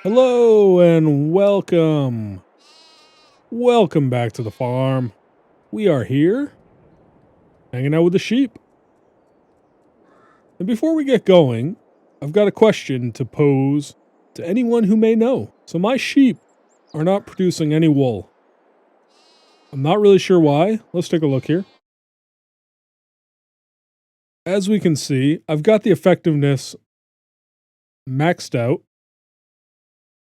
Hello and welcome. Welcome back to the farm. We are here hanging out with the sheep. And before we get going, I've got a question to pose to anyone who may know. So, my sheep are not producing any wool. I'm not really sure why. Let's take a look here. As we can see, I've got the effectiveness maxed out.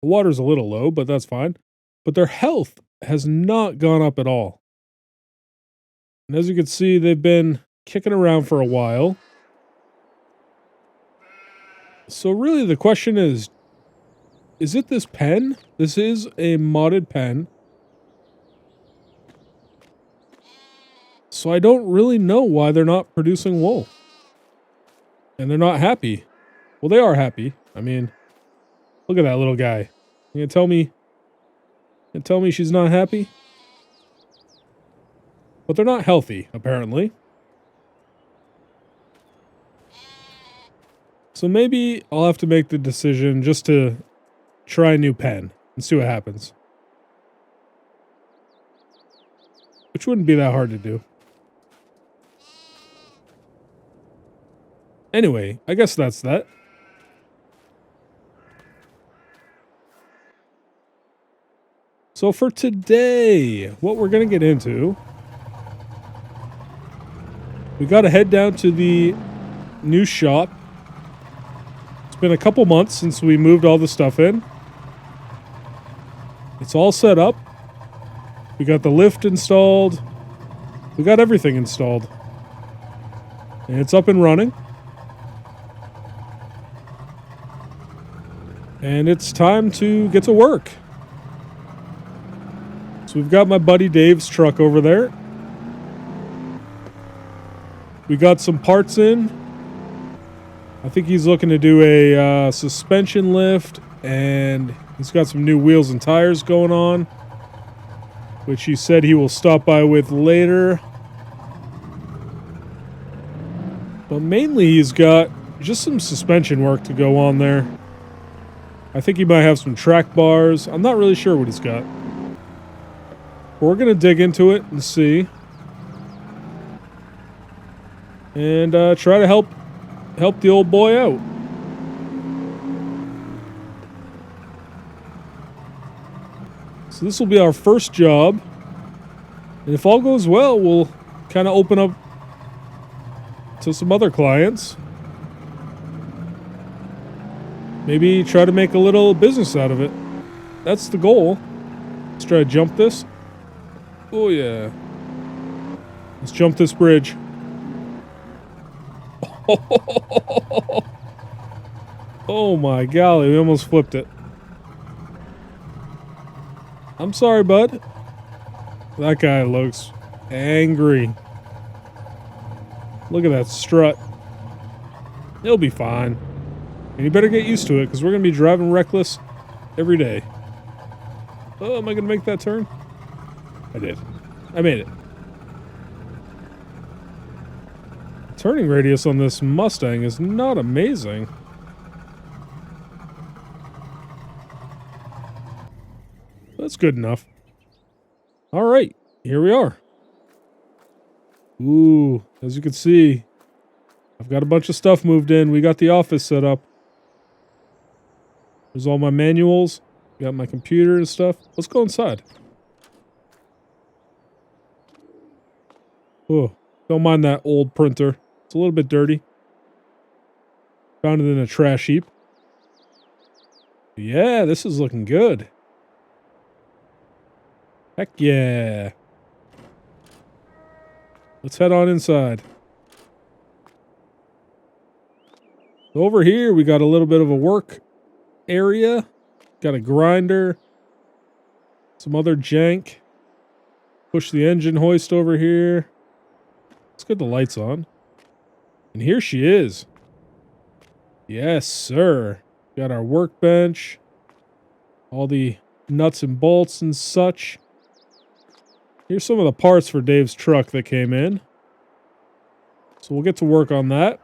The water's a little low, but that's fine. But their health has not gone up at all. And as you can see, they've been kicking around for a while. So really the question is it this pen? This is a modded pen. So I don't really know why they're not producing wool. And they're not happy. Well, they are happy. I mean, look at that little guy. You gonna tell me she's not happy? But they're not healthy, apparently. So maybe I'll have to make the decision just to try a new pen and see what happens. Which wouldn't be that hard to do. Anyway, I guess that's that. So for today, what we're going to get into, we got to head down to the new shop. It's been a couple months since we moved all the stuff in. It's all set up. We got the lift installed. We got everything installed. And it's up and running. And it's time to get to work. So we've got my buddy Dave's truck over there. We got some parts in. I think he's looking to do a suspension lift, and he's got some new wheels and tires going on, which he said he will stop by with later. But mainly he's got just some suspension work to go on there. I think he might have some track bars. I'm not really sure what he's got. But we're going to dig into it and see. And try to help the old boy out. So this will be our first job. And if all goes well, we'll kind of open up to some other clients. Maybe try to make a little business out of it. That's the goal. Let's try to jump this. Oh yeah. Let's jump this bridge. Oh my golly, we almost flipped it. I'm sorry, bud. That guy looks angry. Look at that strut. He'll be fine. And you better get used to it, because we're going to be driving reckless every day. Oh, am I going to make that turn? I did. I made it. Turning radius on this Mustang is not amazing. That's good enough. All right, here we are. Ooh, as you can see, I've got a bunch of stuff moved in. We got the office set up. There's all my manuals. Got my computer and stuff. Let's go inside. Oh, don't mind that old printer. It's a little bit dirty. Found it in a trash heap. Yeah, this is looking good. Heck yeah. Let's head on inside. Over here, we got a little bit of a work area. Got a grinder. Some other jank. Push the engine hoist over here. Let's get the lights on. And here she is. Yes, sir. Got our workbench. All the nuts and bolts and such. Here's some of the parts for Dave's truck that came in. So we'll get to work on that.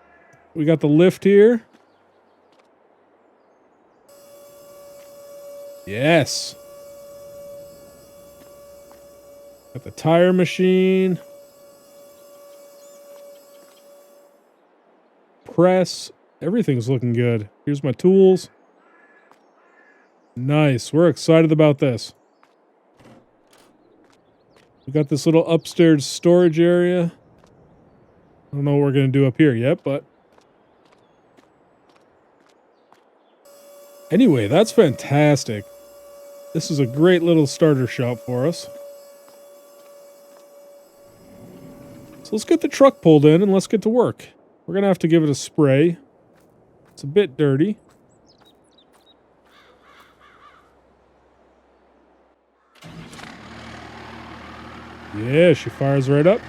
We got the lift here. Yes. Got the tire machine. Press. Everything's looking good. Here's my tools. Nice. We're excited about this. We got this little upstairs storage area. I don't know what we're going to do up here yet, but anyway, that's fantastic. This is a great little starter shop for us. So let's get the truck pulled in and let's get to work. We're going to have to give it a spray. It's a bit dirty. Yeah, she fires right up.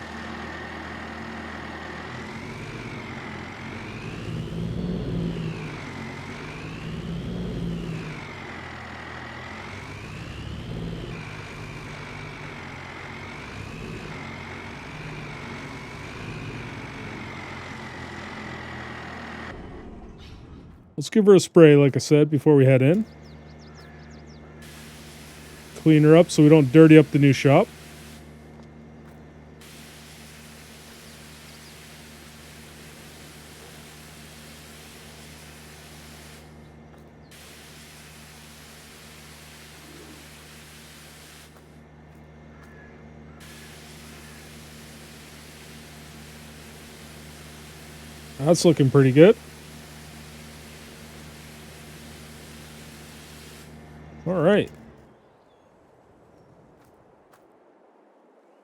Let's give her a spray, like I said, before we head in. Clean her up so we don't dirty up the new shop. That's looking pretty good. All right.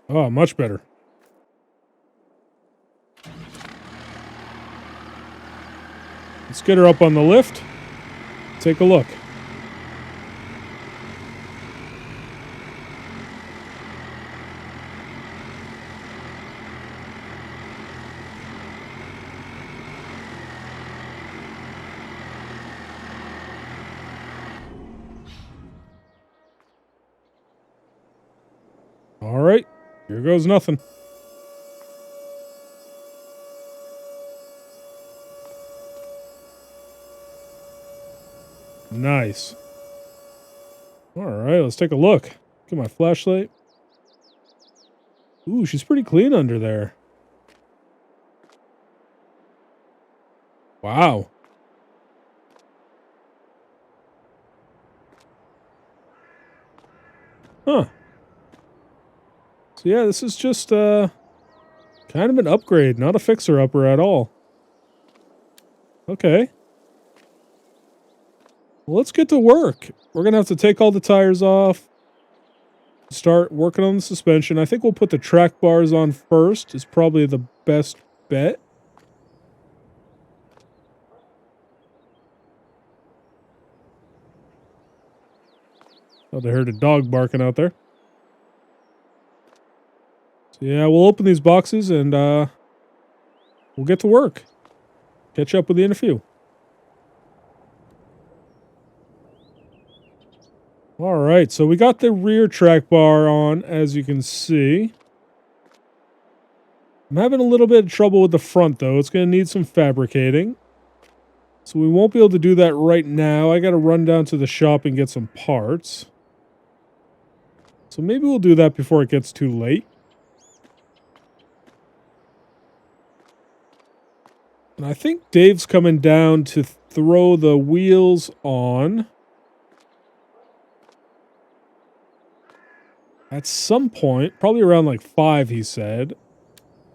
Oh, much better. Let's get her up on the lift. Take a look. All right. Here goes nothing. Nice. All right, let's take a look. Get my flashlight. Ooh, she's pretty clean under there. Wow. Huh. So yeah, this is just kind of an upgrade, not a fixer-upper at all. Okay. Well, let's get to work. We're going to have to take all the tires off. Start working on the suspension. I think we'll put the track bars on first. It's probably the best bet. Oh, I heard a dog barking out there. So yeah, we'll open these boxes and we'll get to work. Catch up with you in a few. All right, so we got the rear track bar on, as you can see. I'm having a little bit of trouble with the front, though. It's going to need some fabricating. So we won't be able to do that right now. I got to run down to the shop and get some parts. So maybe we'll do that before it gets too late. And I think Dave's coming down to throw the wheels on. At some point, probably around like 5, he said.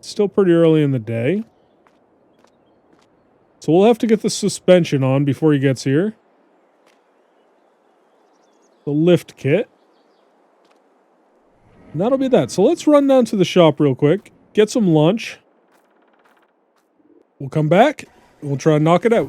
Still pretty early in the day. So we'll have to get the suspension on before he gets here. The lift kit. And that'll be that. So let's run down to the shop real quick. Get some lunch. We'll come back. And we'll try and knock it out.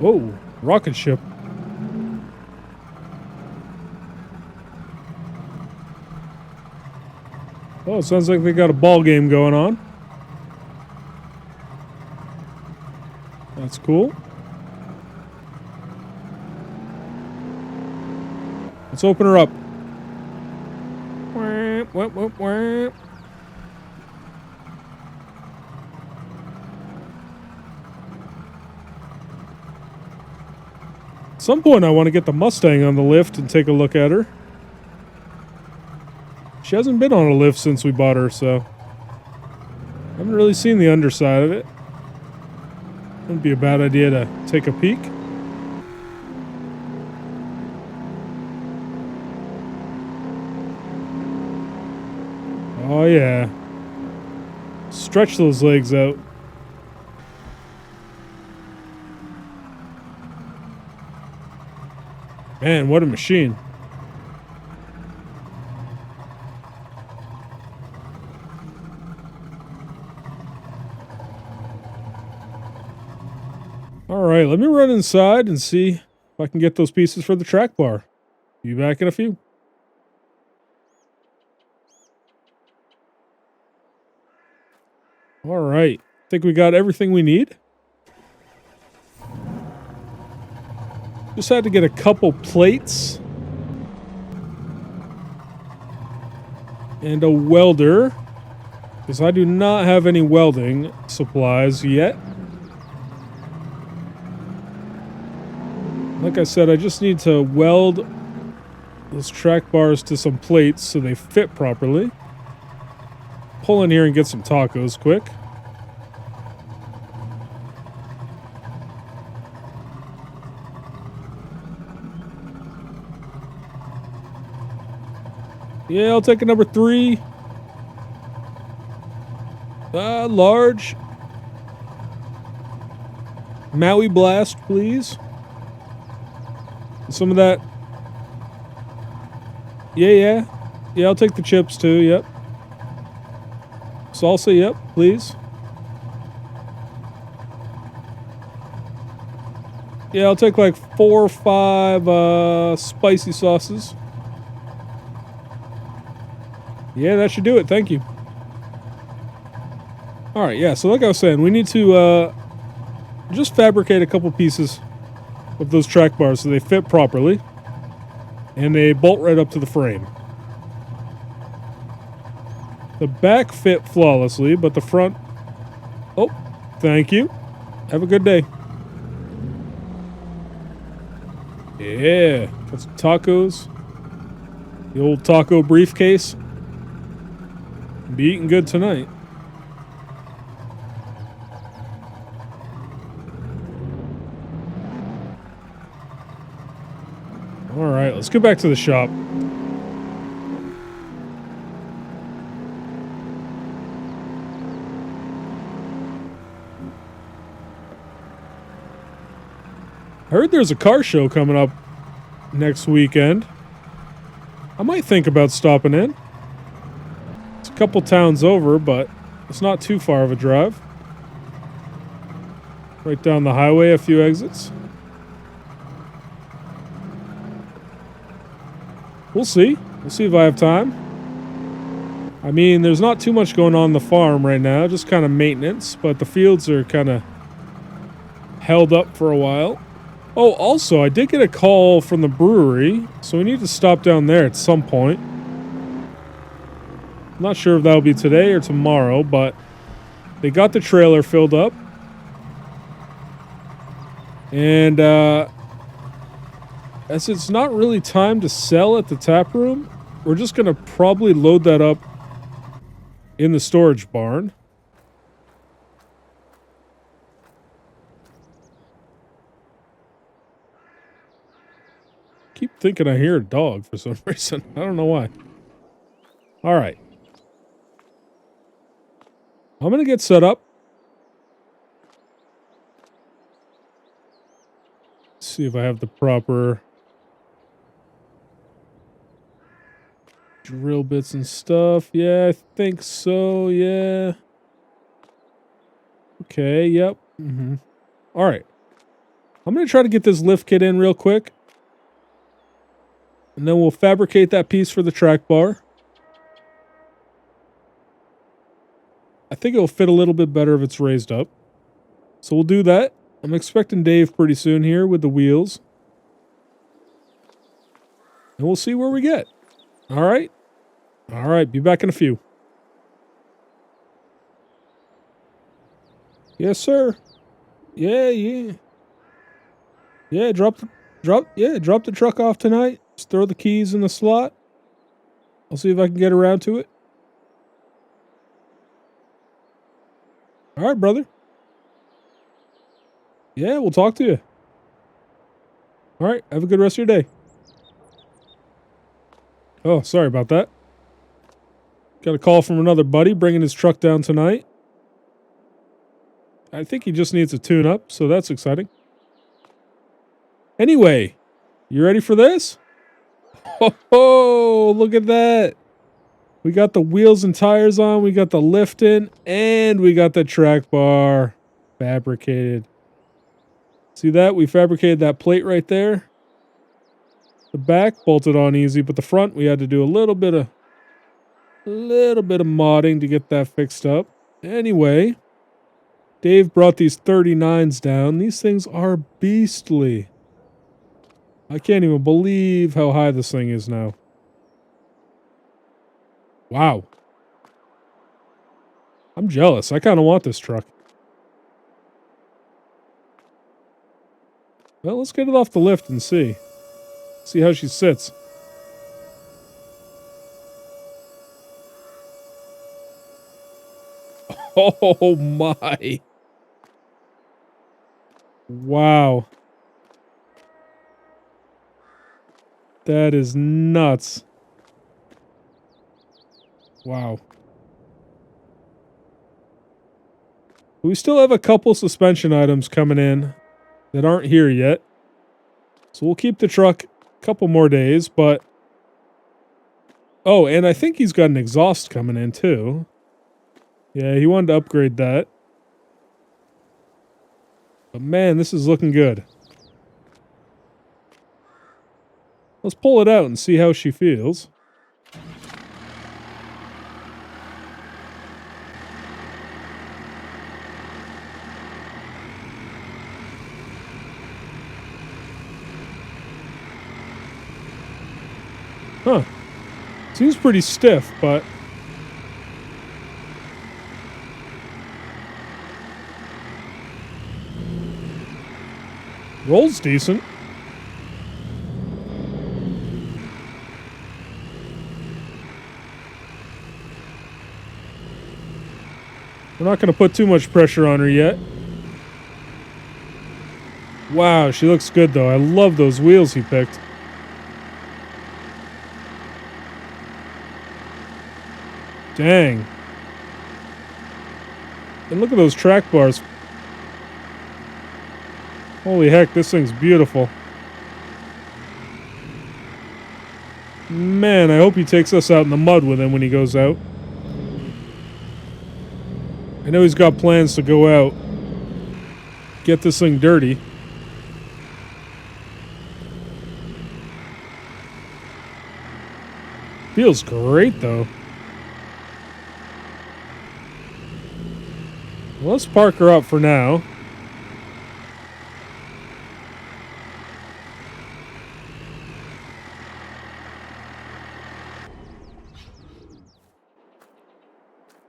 Whoa, rocket ship. Oh, it sounds like they got a ball game going on. That's cool. Let's open her up. At some point I want to get the Mustang on the lift and take a look at her. She hasn't been on a lift since we bought her, so I haven't really seen the underside of it. Wouldn't be a bad idea to take a peek. Oh yeah. Stretch those legs out. Man, what a machine. Alright, let me run inside and see if I can get those pieces for the track bar. Be back in a few. Alright, think we got everything we need. Just had to get a couple plates. And a welder. Because I do not have any welding supplies yet. Like I said, I just need to weld those track bars to some plates so they fit properly. Pull in here and get some tacos quick. Yeah, I'll take a number 3. Large. Maui Blast, please. Some of that. Yeah, I'll take the chips too, yep. Salsa, yep, please. Yeah, I'll take like 4 or 5 spicy sauces. Yeah, that should do it, thank you. Alright, yeah, so like I was saying, we need to just fabricate a couple pieces of those track bars so they fit properly. And they bolt right up to the frame. The back fit flawlessly, but the front... Oh, thank you. Have a good day. Yeah, got some tacos. The old taco briefcase. Be eating good tonight. Alright, let's get back to the shop. I heard there's a car show coming up next weekend. I might think about stopping in. It's a couple towns over, but it's not too far of a drive. Right down the highway, a few exits. We'll see. We'll see if I have time. I mean, there's not too much going on the farm right now, just kind of maintenance, but the fields are kind of held up for a while. Oh, also, I did get a call from the brewery, so we need to stop down there at some point. I'm not sure if that'll be today or tomorrow, but they got the trailer filled up. And, as it's not really time to sell at the tap room, we're just going to probably load that up in the storage barn. Keep thinking I hear a dog for some reason. I don't know why. All right. I'm going to get set up. See if I have the proper drill bits and stuff. Yeah, I think so. Yeah. Okay, yep. All right. I'm going to try to get this lift kit in real quick. And then we'll fabricate that piece for the track bar. I think it'll fit a little bit better if it's raised up. So we'll do that. I'm expecting Dave pretty soon here with the wheels. and we'll see where we get. All right? All right, be back in a few. Yes, sir. Yeah, yeah. Yeah, drop the truck off tonight. Just throw the keys in the slot. I'll see if I can get around to it. All right, brother. Yeah, we'll talk to you. All right, have a good rest of your day. Oh, sorry about that. Got a call from another buddy bringing his truck down tonight. I think he just needs a tune up, so that's exciting. Anyway, you ready for this? Oh, look at that. We got the wheels and tires on, we got the lift in, and we got the track bar fabricated. See that? We fabricated that plate right there. The back bolted on easy, but the front we had to do a little bit of modding to get that fixed up. Anyway, Dave brought these 39s down. These things are beastly. I can't even believe how high this thing is now. Wow. I'm jealous. I kind of want this truck. Well, let's get it off the lift and see. See how she sits. Oh my. Wow. That is nuts. Wow. We still have a couple suspension items coming in that aren't here yet. So we'll keep the truck a couple more days, but... Oh, and I think he's got an exhaust coming in too. Yeah, he wanted to upgrade that. But man, this is looking good. Let's pull it out and see how she feels. Huh. Seems pretty stiff, but... Rolls decent. We're not going to put too much pressure on her yet. Wow, she looks good though. I love those wheels he picked. Dang. And look at those track bars. Holy heck, this thing's beautiful. Man, I hope he takes us out in the mud with him when he goes out. I know he's got plans to go out. Get this thing dirty. Feels great though. Well, let's park her up for now.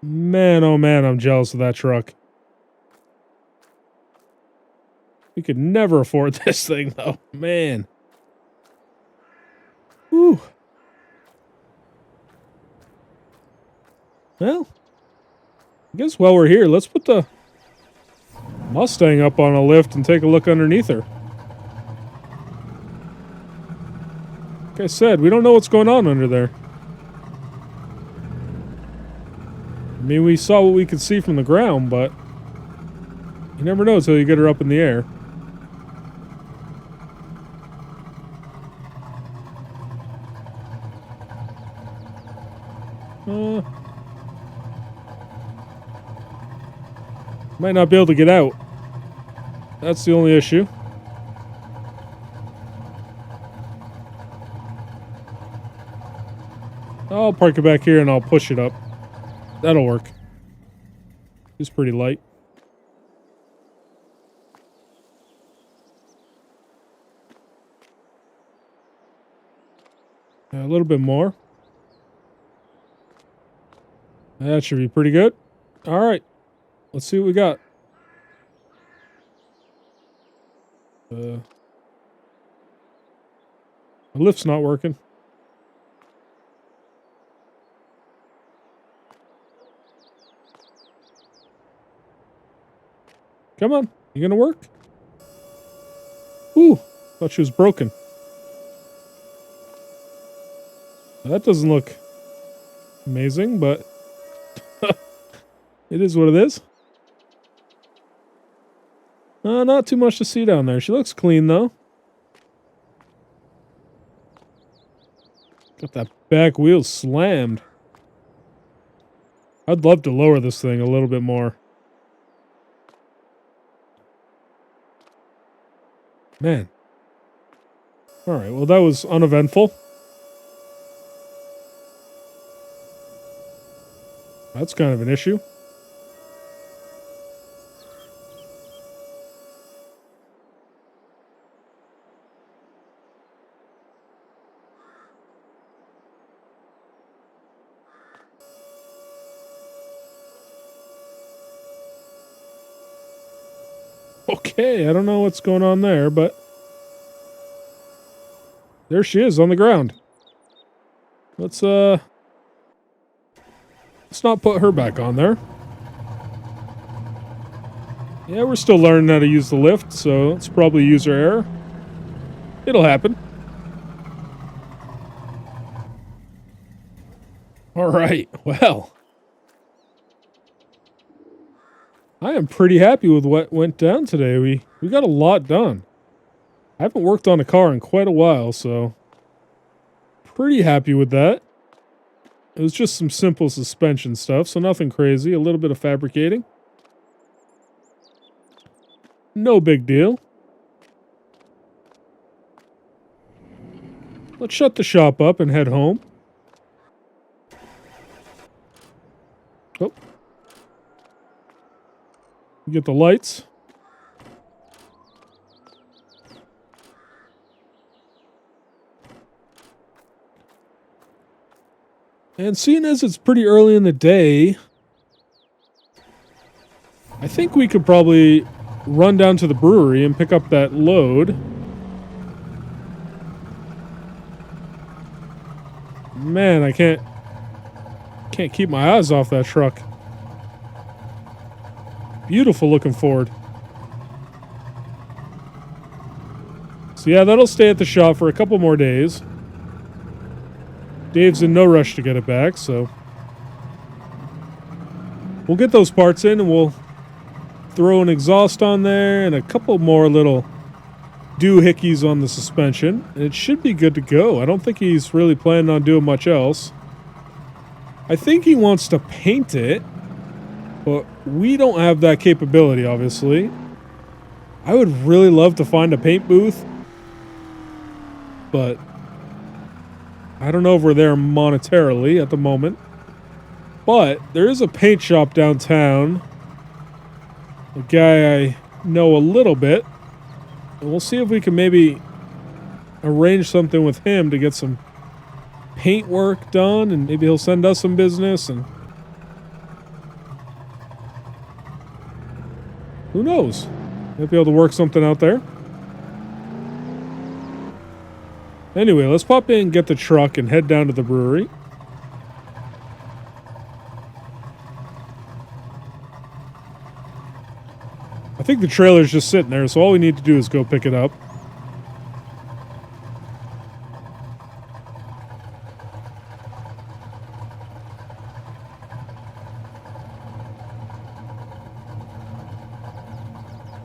Man, oh man, I'm jealous of that truck. We could never afford this thing though. Man. Whew. Well, I guess while we're here, let's put the Mustang up on a lift and take a look underneath her. Like I said, we don't know what's going on under there. I mean, we saw what we could see from the ground, but you never know until you get her up in the air. Might not be able to get out. That's the only issue. I'll park it back here and I'll push it up. That'll work. It's pretty light. A little bit more. That should be pretty good. All right. Let's see what we got. The lift's not working. Come on. You gonna work? Ooh. Thought she was broken. That doesn't look amazing, but it is what it is. Not too much to see down there. She looks clean, though. Got that back wheel slammed. I'd love to lower this thing a little bit more. Man. Alright, well that was uneventful. That's kind of an issue. Okay, I don't know what's going on there, but there she is on the ground. Let's not put her back on there. Yeah, we're still learning how to use the lift, so it's probably user error. It'll happen. All right, well. I am pretty happy with what went down today. We got a lot done. I haven't worked on a car in quite a while, so pretty happy with that. It was just some simple suspension stuff, so nothing crazy. A little bit of fabricating. No big deal. Let's shut the shop up and head home. Oh. Get the lights. And seeing as it's pretty early in the day, I think we could probably run down to the brewery and pick up that load. Man, I can't keep my eyes off that truck. Beautiful looking Ford. So yeah, that'll stay at the shop for a couple more days. Dave's in no rush to get it back, so we'll get those parts in and we'll throw an exhaust on there and a couple more little doohickeys on the suspension, and it should be good to go. I don't think he's really planning on doing much else. I think he wants to paint it, but we don't have that capability, obviously. I would really love to find a paint booth, but I don't know if we're there monetarily at the moment. But there is a paint shop downtown. A guy I know a little bit. And we'll see if we can maybe arrange something with him to get some paint work done, and maybe he'll send us some business, and who knows? Might be able to work something out there. Anyway, let's pop in and get the truck and head down to the brewery. I think the trailer's just sitting there, so all we need to do is go pick it up.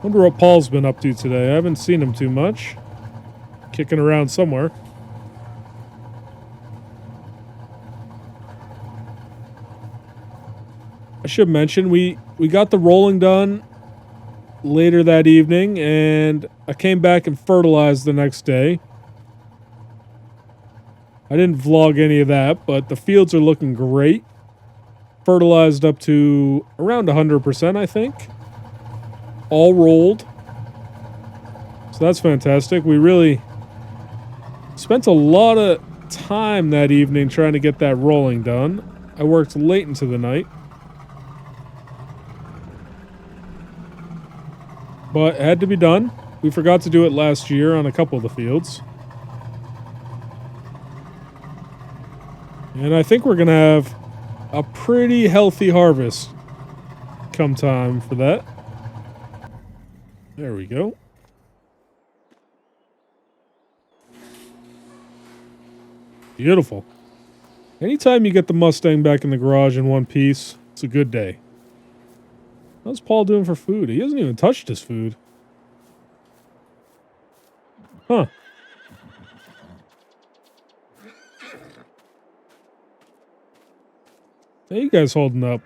Wonder what Paul's been up to today. I haven't seen him too much. Kicking around somewhere. I should mention we got the rolling done later that evening, and I came back and fertilized the next day. I didn't vlog any of that, but the fields are looking great. Fertilized up to around 100%, I think. All rolled. So that's fantastic. We really spent a lot of time that evening trying to get that rolling done. I worked late into the night. But it had to be done. We forgot to do it last year on a couple of the fields. And I think we're going to have a pretty healthy harvest come time for that. There we go. Beautiful. Anytime you get the Mustang back in the garage in one piece, it's a good day. How's Paul doing for food? He hasn't even touched his food. Huh. How you guys holding up?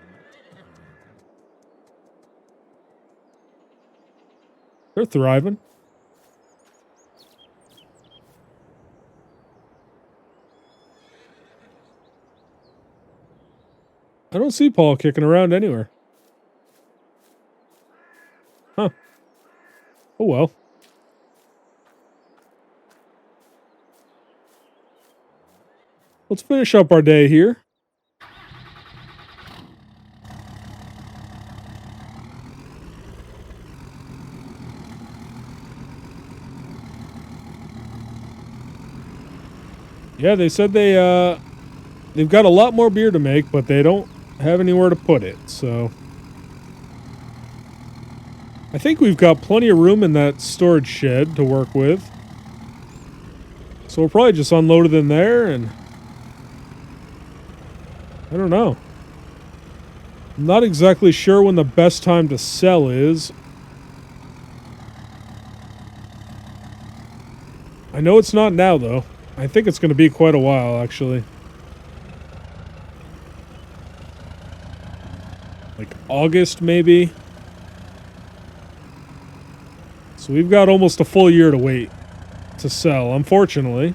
They're thriving. I don't see Paul kicking around anywhere. Huh. Oh well. Let's finish up our day here. Yeah, they said they've got a lot more beer to make, but they don't have anywhere to put it, so I think we've got plenty of room in that storage shed to work with. So we'll probably just unload it in there, and I don't know. I'm not exactly sure when the best time to sell is. I know it's not now, though. I think it's going to be quite a while, actually. Like August, maybe. So we've got almost a full year to wait to sell, unfortunately.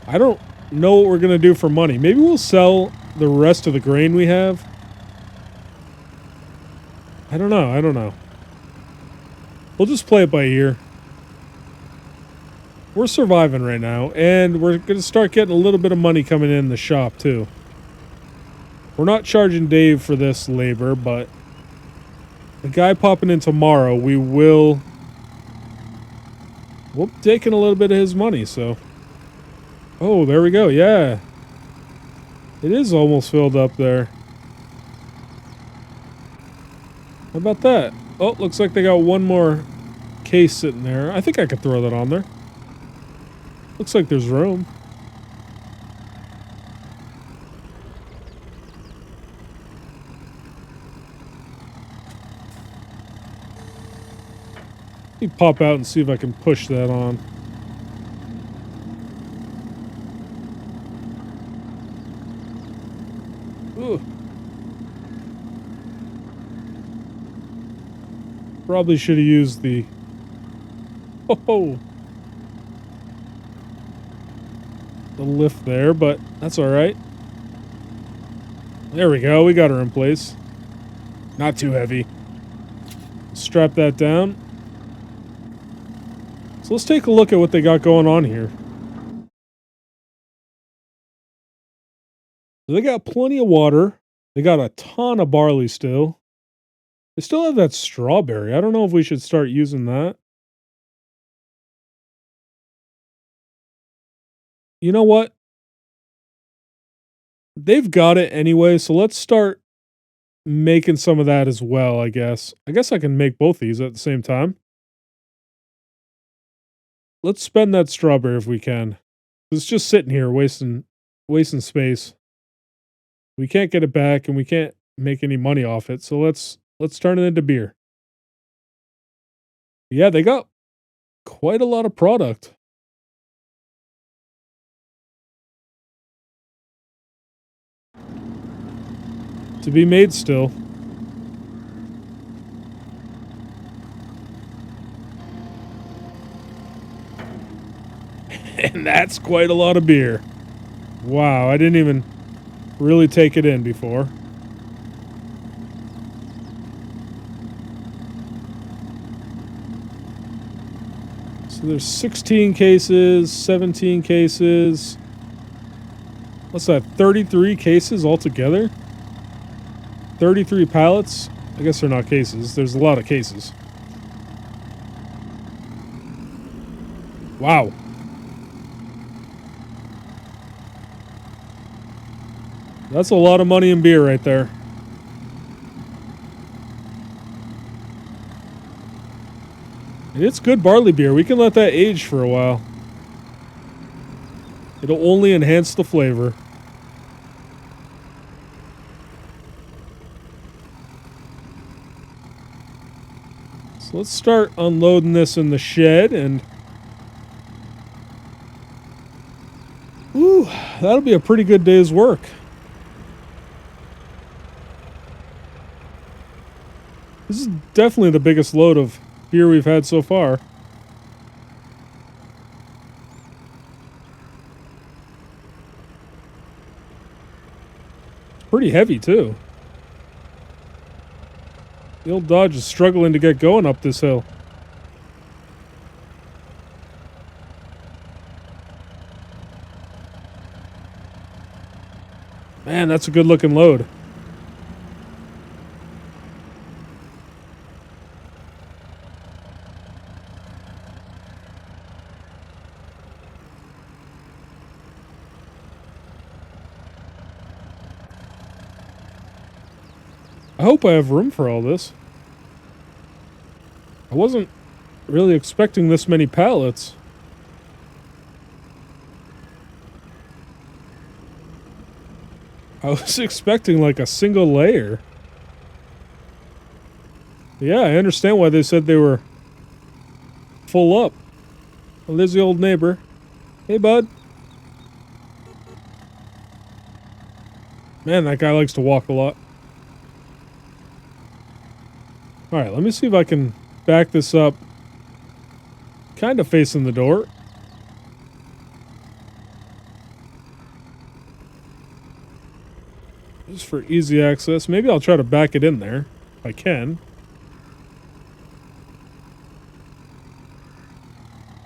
I don't know what we're going to do for money. Maybe we'll sell the rest of the grain we have. I don't know. We'll just play it by ear. We're surviving right now, and we're going to start getting a little bit of money coming in the shop, too. We're not charging Dave for this labor, but the guy popping in tomorrow, we'll be taking a little bit of his money, so. Oh, there we go, yeah. It is almost filled up there. How about that? Oh, looks like they got one more case sitting there. I think I could throw that on there. Looks like there's room. Let me pop out and see if I can push that on. Ooh. Probably should have used the... Oh! The lift there, but that's alright. There we go, we got her in place. Not too heavy. Strap that down. So let's take a look at what they got going on here. So they got plenty of water. They got a ton of barley still. They still have that strawberry. I don't know if we should start using that. You know what? They've got it anyway, so let's start making some of that as well, I guess. I guess I can make both these at the same time. Let's spend that strawberry if we can. It's just sitting here wasting space. We can't get it back and we can't make any money off it, so let's turn it into beer. Yeah, they got quite a lot of product. To be made still. And that's quite a lot of beer. Wow, I didn't even really take it in before. So there's 16 cases, 17 cases. What's that? 33 cases altogether? 33 pallets? I guess they're not cases. There's a lot of cases. Wow. That's a lot of money in beer right there. And it's good barley beer. We can let that age for a while. It'll only enhance the flavor. So let's start unloading this in the shed and... Ooh, that'll be a pretty good day's work. This is definitely the biggest load of beer we've had so far. It's pretty heavy too. The old Dodge is struggling to get going up this hill. Man, that's a good looking load. I hope I have room for all this. I wasn't really expecting this many pallets. I was expecting like a single layer. Yeah, I understand why they said they were full up. Well, there's the old neighbor. Hey, bud. Man, that guy likes to walk a lot. Alright, let me see if I can back this up. Kind of facing the door. Just for easy access. Maybe I'll try to back it in there. If I can.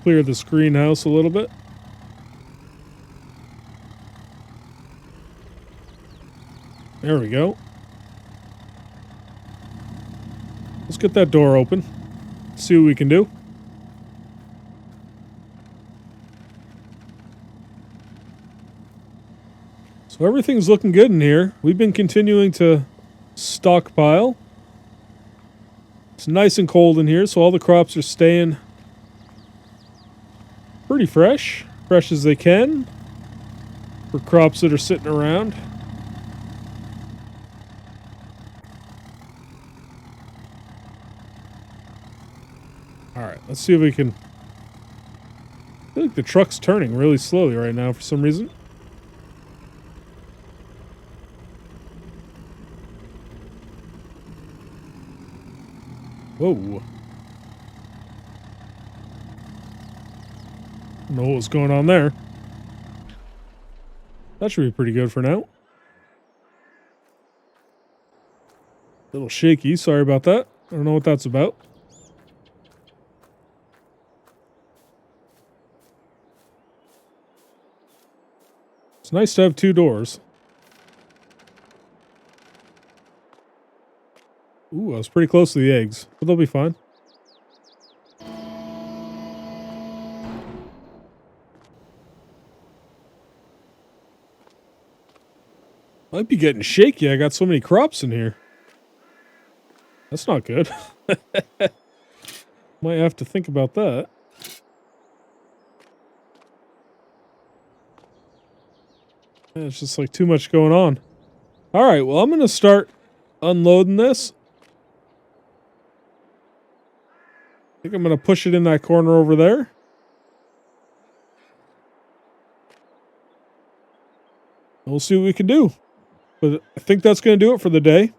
Clear the greenhouse a little bit. There we go. Let's get that door open. See what we can do. So everything's looking good in here. We've been continuing to stockpile. It's nice and cold in here, so all the crops are staying pretty fresh. Fresh as they can. For crops that are sitting around. Alright, let's see if we can... I feel like the truck's turning really slowly right now for some reason. Whoa. Don't know what was going on there. That should be pretty good for now. A little shaky, sorry about that. I don't know what that's about. It's nice to have two doors. Ooh, I was pretty close to the eggs, but they'll be fine. Might be getting shaky. I got so many crops in here. That's not good. Might have to think about that. Yeah, it's just like too much going on. Alright, well, I'm going to start unloading this. I think I'm going to push it in that corner over there. We'll see what we can do. But I think that's going to do it for the day.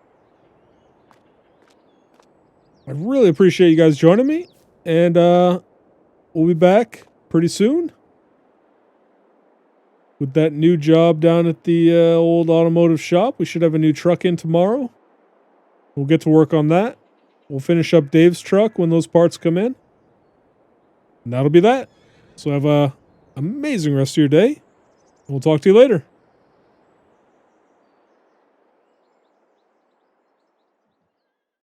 I really appreciate you guys joining me. And we'll be back pretty soon. With that new job down at the old automotive shop. We should have a new truck in tomorrow. We'll get to work on that. We'll finish up Dave's truck when those parts come in. And that'll be that. So have a amazing rest of your day. We'll talk to you later.